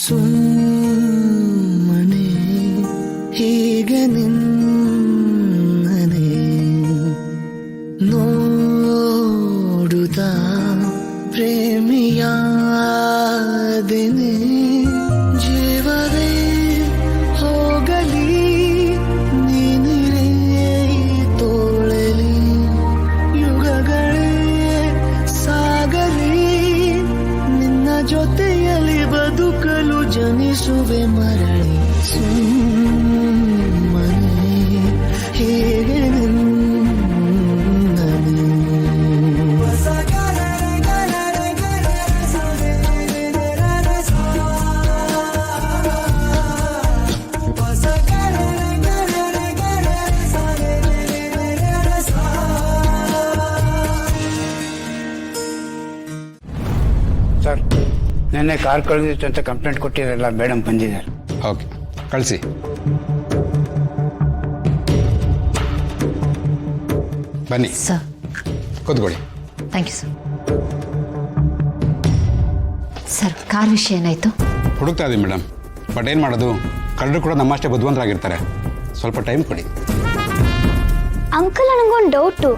ಸುಮ್ಮನೆ ಹೀಗೆ ನಿನ್ನನೆ ನೋಡುತ್ತಾ ಪ್ರೇಮಿಯಾದೆನೆ ಜೀವವೇ ಹೋಗಲಿ ನೀನಿರೇ ತೋಳಲಿ ಯುಗಗಳೇ ಸಾಗಲಿ ನಿನ್ನ ಜೊತೆಯಲ್ಲಿ ಬದುಕಲು ಜನಿಸುವೆ ಮರಳಿ ಸುಮ್ಮನೆ ಹೇಗೆ ಸರ್ ನೆನ್ನೆ ಕಾರ್ ಕಳೆದಿತ್ತು ಅಂತ ಕಂಪ್ಲೇಂಟ್ ಕೊಟ್ಟಿರಲ್ಲ, ಮೇಡಮ್ ಬಂದಿದ್ದಾರೆ. ಓಕೆ, ಕಳಿಸಿ. ಬನ್ನಿ ಸರ್. ಕೂತ್ಕೊಳ್ಳಿ. Thank you sir. Sir, car ವಿಷಯ ಏನಾಯಿತು? ಹುಡುಕ್ತಾ ಇದ್ದೀವಿ ಮೇಡಮ್, ಬಟ್ ಏನು ಮಾಡೋದು, ಕಳ್ಳರು ಕೂಡ ನಮ್ಮಷ್ಟೇ ಬುದ್ಧಿವಂತರಾಗಿರ್ತಾರೆ. ಸ್ವಲ್ಪ ಟೈಮ್ ಕೊಡಿ. ಅಂಕಲ್, ನನಗೊಂದು ಡೌಟು.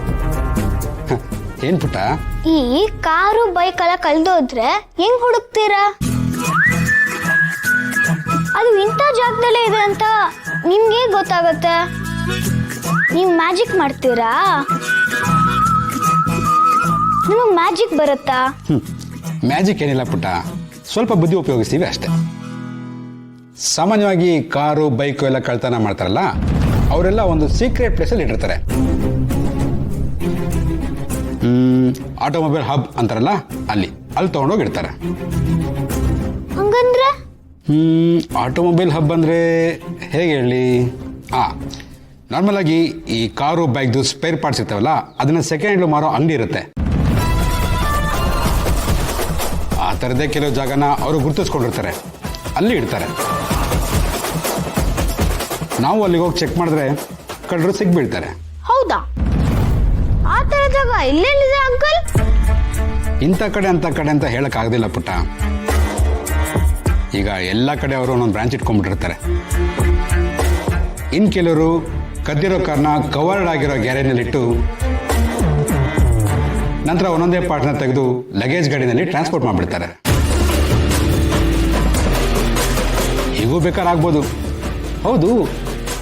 ಏನು ಪುಟ್ಟ? ಈ ಕಾರು ಬೈಕ್ ಎಲ್ಲ ಕಳ್ದೋದ್ರೆ ಹೆಂಗ್ ಹುಡುಕ್ತೀರಾ? ಅದು ಇಂಥ ಜಾಗದಲ್ಲೇ ಇದೆ ಅಂತ ನಿಮ್ಗೆ ಗೊತ್ತಾಗತ್ತೆ? ನೀವು ಮ್ಯಾಜಿಕ್ ಮಾಡ್ತೀರಾ? ನಿಮಗೆ ಮ್ಯಾಜಿಕ್ ಬರುತ್ತಾ? ಮ್ಯಾಜಿಕ್ ಏನಿಲ್ಲ ಪುಟ್ಟ, ಸ್ವಲ್ಪ ಬುದ್ಧಿ ಉಪಯೋಗಿಸ್ತೀವಿ ಅಷ್ಟೇ. ಸಾಮಾನ್ಯವಾಗಿ ಕಾರು ಬೈಕು ಎಲ್ಲ ಕಳ್ತನ ಮಾಡ್ತಾರಲ್ಲ, ಅವರೆಲ್ಲ ಒಂದು ಸೀಕ್ರೆಟ್ ಪ್ಲೇಸಲ್ಲಿ ಇಟ್ಟಿರ್ತಾರೆ. ಆಟೋಮೊಬೈಲ್ ಹಬ್ ಅಂತಾರಲ್ಲ, ಅಲ್ಲಿ ತಗೊಂಡೋಗಿರ್ತಾರೆ. ಹಂಗಂದ್ರೆ ಆಟೋಮೊಬೈಲ್ ಹಬ್ ಅಂದ್ರೆ ಹೇಗೆ ಹೇಳಿ? ನಾರ್ಮಲ್ ಆಗಿ ಈ ಕಾರು ಬೈಕ್ದು ಸ್ಪೇರ್ ಪಾರ್ಟ್ಸ್ ಇರ್ತಾವಲ್ಲ, ಅದನ್ನ ಸೆಕೆಂಡ್ ಹ್ಯಾಂಡ್ ಮಾರೋ ಅಂಗಡಿ ಇರುತ್ತೆ. ಆ ಥರದ್ದೇ ಕೆಲವು ಜಾಗನ ಅವರು ಗುರುತಿಸ್ಕೊಂಡಿರ್ತಾರೆ, ಅಲ್ಲಿ ಇಡ್ತಾರೆ. ನಾವು ಅಲ್ಲಿಗೆ ಹೋಗಿ ಚೆಕ್ ಮಾಡಿದ್ರೆ ಕಳ್ಳರು ಸಿಗ್ಬೀಳ್ತಾರೆ. ಹೌದಾ? ಆ ತರ ಜಾಗ ಇಲ್ಲೇನಿದೆ ಅಂಕಲ್? ಇಂಥ ಕಡೆ ಅಂತ ಕಡೆ ಅಂತ ಹೇಳಕ್ ಆಗೋದಿಲ್ಲ ಪುಟ್ಟ. ಈಗ ಎಲ್ಲ ಕಡೆ ಅವರು ಒಂದೊಂದು ಬ್ರಾಂಚ್ ಇಟ್ಕೊಂಡ್ಬಿಟ್ಟಿರ್ತಾರೆ. ಇನ್ ಕೆಲವರು ಕದ್ದಿರೋ ಕಾರ್ನ ಕವರ್ಡ್ ಆಗಿರೋ ಗ್ಯಾರೇಜ್ನಲ್ಲಿಟ್ಟು ನಂತರ ಒಂದೊಂದೇ ಪಾರ್ಟ್ನ ತೆಗೆದು ಲಗೇಜ್ ಗಾಡಿನಲ್ಲಿ ಟ್ರಾನ್ಸ್ಪೋರ್ಟ್ ಮಾಡಿಬಿಡ್ತಾರೆ. ಹೀಗೂ ಬೇಕಾರಾಗ್ಬೋದು. ಹೌದು,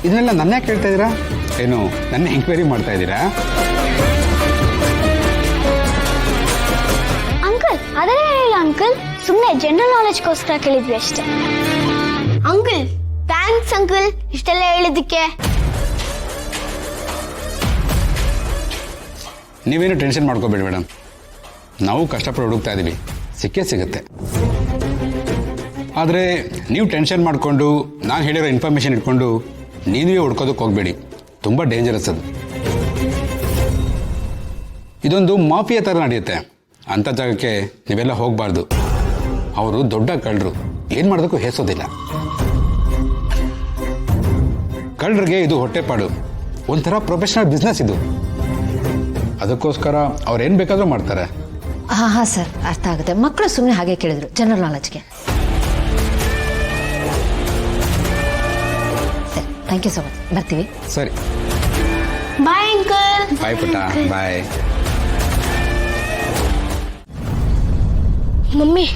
ಇದನ್ನೆಲ್ಲ ನನ್ನ ಯಾಕೆ ಕೇಳ್ತಾ ಇದ್ದೀರಾ? ಏನು ನನ್ನ ಎಂಕ್ವೈರಿ ಮಾಡ್ತಾ ಇದ್ದೀರಾ? ಅಂಕಲ್, ಅದನ್ನೇ ಹೇಳಿಲ್ಲ ಅಂಕಲ್, ಸುಮ್ಮನೆ ಜನರಲ್ ನಾಲೆಜ್ಗೋಸ್ಕರ ಕೇಳಿದ್ವಿ ಅಷ್ಟೇ. ಅಂಕಲ್, ಥ್ಯಾಂಕ್ಸ್ ಅಂಕಲ್, ಇಷ್ಟೆಲ್ಲ ಹೇಳಿದ್ದಕ್ಕೆ. ನೀವೇನು ಟೆನ್ಷನ್ ಮಾಡ್ಕೋಬೇಡಿ ಮೇಡಮ್, ನಾವು ಕಷ್ಟಪಟ್ಟು ಹುಡುಕ್ತಾ ಇದ್ದೀವಿ, ಸಿಕ್ಕೇ ಸಿಗುತ್ತೆ. ಆದರೆ ನೀವು ಟೆನ್ಷನ್ ಮಾಡಿಕೊಂಡು ನಾನು ಹೇಳಿರೋ ಇನ್ಫಾರ್ಮೇಷನ್ ಇಟ್ಕೊಂಡು ನೀವೇ ಹುಡ್ಕೋದಕ್ಕೆ ಹೋಗಬೇಡಿ, ತುಂಬ ಡೇಂಜರಸ್ ಅದು. ಇದೊಂದು ಮಾಫಿಯಾ ಥರ ನಡೆಯುತ್ತೆ. ಅಂಥ ಜಾಗಕ್ಕೆ ನೀವೆಲ್ಲ ಹೋಗಬಾರ್ದು. ಅವರು ದೊಡ್ಡ ಕಳ್ಳರು, ಏನು ಮಾಡೋದಕ್ಕೂ ಹೆಸೋದಿಲ್ಲ. ಕಳ್ಳರಿಗೆ ಇದು ಹೊಟ್ಟೆಪಾಡು, ಒಂಥರ ಪ್ರೊಫೆಷನಲ್ ಬಿಸ್ನೆಸ್ ಇದು. ಅದಕ್ಕೋಸ್ಕರ ಅವ್ರೇನು ಬೇಕಾದರೂ ಮಾಡ್ತಾರೆ. ಹಾಂ ಸರ್, ಅರ್ಥ ಆಗುತ್ತೆ. ಮಕ್ಕಳು ಸುಮ್ಮನೆ ಹಾಗೆ ಕೇಳಿದ್ರು, ಜನರಲ್ ನಾಲೆಜ್ಗೆ. ಸರಿ, ಥ್ಯಾಂಕ್ ಯು ಸೊ ಮಚ್. ಬರ್ತೀವಿ. ಸರಿ, ಬಾಯ್ ಅಂಕಲ್. ಬಾಯ್ ಪುಟ್ಟ, ಬಾಯ್. ಮಮ್ಮಿ,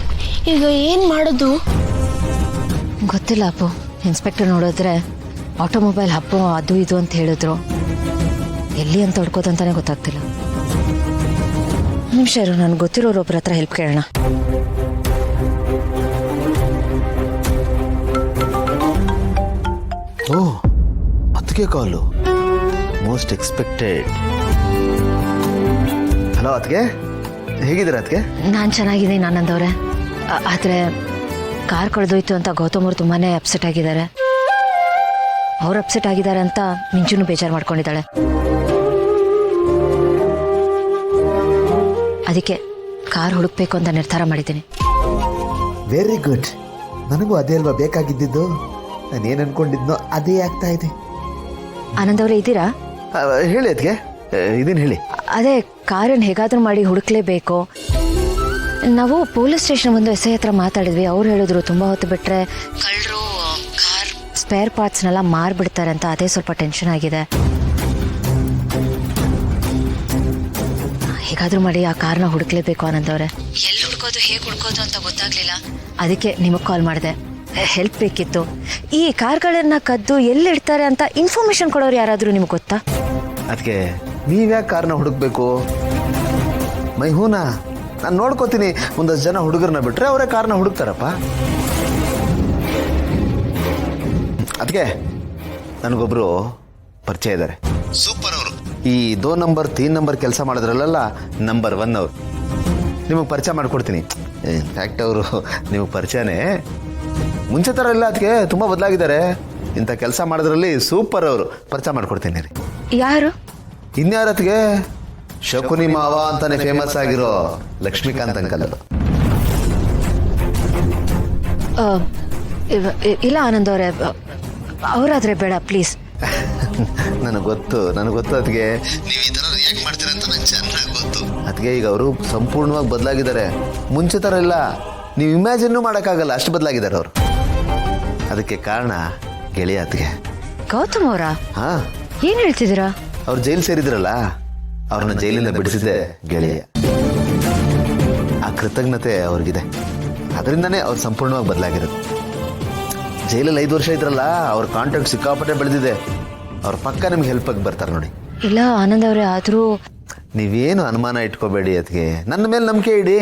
ಈಗ ಏನ್ ಮಾಡೋದು? ಗೊತ್ತಿಲ್ಲ ಅಪ್ಪು. ಇನ್ಸ್ಪೆಕ್ಟರ್ ನೋಡಿದ್ರೆ ಆಟೋಮೊಬೈಲ್ ಹಬ್ಬ ಅದು ಇದು ಅಂತ ಹೇಳಿದ್ರು. ಎಲ್ಲಿ ಅಂತ ಹುಡ್ಕೋದಂತಾನೆ ಗೊತ್ತಾಗ್ತಿಲ್ಲ. ನಿಮಿಷ ಇರು, ನನಗೆ ಗೊತ್ತಿರೋರು ಒಬ್ಬರ ಹತ್ರ ಹೆಲ್ಪ್ ಕೇಳೋಣ. ಓಹ್, ಅದಕ್ಕೆ ಕಾಲು. Most expected. ಹಲೋ ಅತ್ಗೆ, ಹೇಗಿದ್ದೀರಾ ಅತ್ಗೆ? ನಾನು ಚೆನ್ನಾಗಿದ್ದೀನಿ ಆನಂದ್ ಅವರೇ. ಆದರೆ ಕಾರ್ ಕಳೆದೋಯ್ತು ಅಂತ ಗೌತಮ್ ಅವರು ತುಂಬಾನೇ ಅಪ್ಸೆಟ್ ಆಗಿದ್ದಾರೆ. ಅವ್ರು ಅಪ್ಸೆಟ್ ಆಗಿದ್ದಾರೆ ಅಂತ ಮಿಂಚುನು ಬೇಜಾರು ಮಾಡ್ಕೊಂಡಿದ್ದಾಳೆ. ಅದಕ್ಕೆ ಕಾರ್ ಹುಡುಕ್ಬೇಕು ಅಂತ ನಿರ್ಧಾರ ಮಾಡಿದ್ದೀನಿ. Very good. ನನಗೂ ಅದೇ ಅಲ್ವಾ ಬೇಕಾಗಿದ್ದಿದ್ದು. ನಾನೇನು ಅನ್ಕೊಂಡಿದ್ನೋ ಅದೇ ಆಗ್ತಾ ಇದೆ. ಆನಂದ್ ಅವರೇ ಇದ್ದೀರಾ? ಹೇಳಿ ಅದಕ್ಕೆ, ಇದನ್ನು ಹೇಳಿ. ಅದೇ ಕಾರನ್ನು ಹೇಗಾದ್ರೂ ಮಾಡಿ ಹುಡುಕ್ಲೇಬೇಕು. ನಾವು ಪೊಲೀಸ್ ಸ್ಟೇಷನ್ ಒಂದು ಎಸ್ ಐ ಹತ್ರ ಮಾತಾಡಿದ್ವಿ. ಅವ್ರು ಹೇಳಿದ್ರು ತುಂಬ ಹೊತ್ತು ಬಿಟ್ಟರೆ ಕಳ್ಳರು ಕಾರ್ ಸ್ಪೇರ್ ಪಾರ್ಟ್ಸ್ನೆಲ್ಲ ಮಾರ್ಬಿಡ್ತಾರೆ ಅಂತ. ಅದೇ ಸ್ವಲ್ಪ ಟೆನ್ಷನ್ ಆಗಿದೆ. ಹೇಗಾದ್ರೂ ಮಾಡಿ ಆ ಕಾರ್ನ ಹುಡುಕ್ಲೇಬೇಕು ಆನಂದವ್ರೆ. ಎಲ್ಲಿ ಹುಡ್ಕೋದು ಹೇಗೆ ಹುಡ್ಕೋದು ಅಂತ ಗೊತ್ತಾಗ್ಲಿಲ್ಲ. ಅದಕ್ಕೆ ನಿಮಗೆ ಕಾಲ್ ಮಾಡಿದೆ, ಹೆಲ್ಪ್ ಬೇಕಿತ್ತು. ಈ ಕಾರ್ಗಳನ್ನ ಕದ್ದು ಎಲ್ಲಿಡ್ತಾರೆ ಅಂತ ಇನ್ಫಾರ್ಮೇಶನ್ ಕೊಡೋರು ಯಾರಾದರೂ ನಿಮ್ಗೆ ಗೊತ್ತಾ? ಅದಕ್ಕೆ ನೀವ್ಯಾಕೆ ಕಾರ್ನ ಹುಡುಕ್ಬೇಕು? ಮೈಹೂನಾ, ನಾನು ನೋಡ್ಕೋತೀನಿ. ಒಂದಷ್ಟು ಜನ ಹುಡುಗರನ್ನ ಬಿಟ್ರೆ ಅವರೇ ಕಾರ್ನ ಹುಡುಕ್ತಾರಪ್ಪ. ಅದಕ್ಕೆ ನನಗೊಬ್ರು ಪರಿಚಯ ಇದ್ದಾರೆ, ಸೂಪರ್ ಅವರು. ಈ 2 ನಂಬರ್ 3 ನಂಬರ್ ಕೆಲಸ ಮಾಡಿದ್ರಲ್ಲ, ನಂಬರ್ 1 ಅವರು. ನಿಮಗೆ ಪರಿಚಯ ಮಾಡಿಕೊಡ್ತೀನಿ. ಇನ್ಫ್ಯಾಕ್ಟ್ ಅವರು ನಿಮಗೆ ಪರಿಚಯನೇ. ಮುಂಚೆ ಥರ ಇಲ್ಲ, ಅದಕ್ಕೆ ತುಂಬ ಬದಲಾಗಿದ್ದಾರೆ. ಇಂಥ ಕೆಲಸ ಮಾಡೋದ್ರಲ್ಲಿ ಸೂಪರ್ ಅವರು. ಪರಿಚಯ ಮಾಡಿಕೊಡ್ತೀನಿ ರೀ. ಯಾರು? ಇನ್ಯಾರತ್ಗೆ ಶಕುನಿ ಮಾವ ಅಂತಾನೆ ಫೇಮಸ್ ಆಗಿರೋ ಲಕ್ಷ್ಮೀಕಾಂತ್ ಅಂಕಲ್. ಇಲ್ಲ ಆನಂದವ್ರೆ, ಅವರಾದ್ರೆ ಬೇಡ ಪ್ಲೀಸ್. ನನಗೆ ಗೊತ್ತು ಅದಕ್ಕೆ ನೀವು ಈ ಥರ ರಿಯಾಕ್ಟ್ ಮಾಡ್ತೀರ ಅಂತ ನಂಗೆ ಚೆನ್ನಾಗಿ ಗೊತ್ತು. ಅದಕ್ಕೆ ಈಗ ಅವರು ಸಂಪೂರ್ಣವಾಗಿ ಬದಲಾಗಿದ್ದಾರೆ. ಮುಂಚೆ ಥರ ಇಲ್ಲ, ನೀವು ಇಮ್ಯಾಜಿನ್ನೂ ಮಾಡೋಕ್ಕಾಗಲ್ಲ, ಅಷ್ಟು ಬದಲಾಗಿದ್ದಾರೆ ಅವರು. ಅದಕ್ಕೆ ಕಾರಣ ಗೆಳೆಯ ಅದಕ್ಕೆ. ಗೌತಮ್ ಅವರ? ಹಾಂ. ಏನು ಹೇಳ್ತಿದ್ದೀರಾ? ಅವ್ರು ಜೈಲು ಸೇರಿದ್ರಲ್ಲ, ಅವ್ರನ್ನ ಜೈಲಿಂದ ಬಿಡಿಸಿದ್ದೆ ಗೆಳೆಯ. ಆ ಕೃತಜ್ಞತೆ ಅವ್ರಿಗಿದೆ. ಅದರಿಂದನೇ ಅವ್ರು ಸಂಪೂರ್ಣವಾಗಿ ಬದಲಾಗಿರೋದು. ಜೈಲಲ್ಲಿ 5 ವರ್ಷ ಇದ್ರಲ್ಲ, ಅವ್ರ ಕಾಂಟ್ಯಾಕ್ಟ್ ಸಿಕ್ಕಾಪಟ್ಟೆ ಬೆಳೆದಿದೆ. ಅವ್ರ ಪಕ್ಕ ನಿಮ್ಗೆ ಹೆಲ್ಪಾಗಿ ಬರ್ತಾರೆ ನೋಡಿ. ಇಲ್ಲ ಆನಂದ್ ಅವರೇ, ಆದರೂ ನೀವೇನು ಅನುಮಾನ ಇಟ್ಕೋಬೇಡಿ. ಅದಕ್ಕೆ ನನ್ನ ಮೇಲೆ ನಂಬಿಕೆ ಇಡಿ.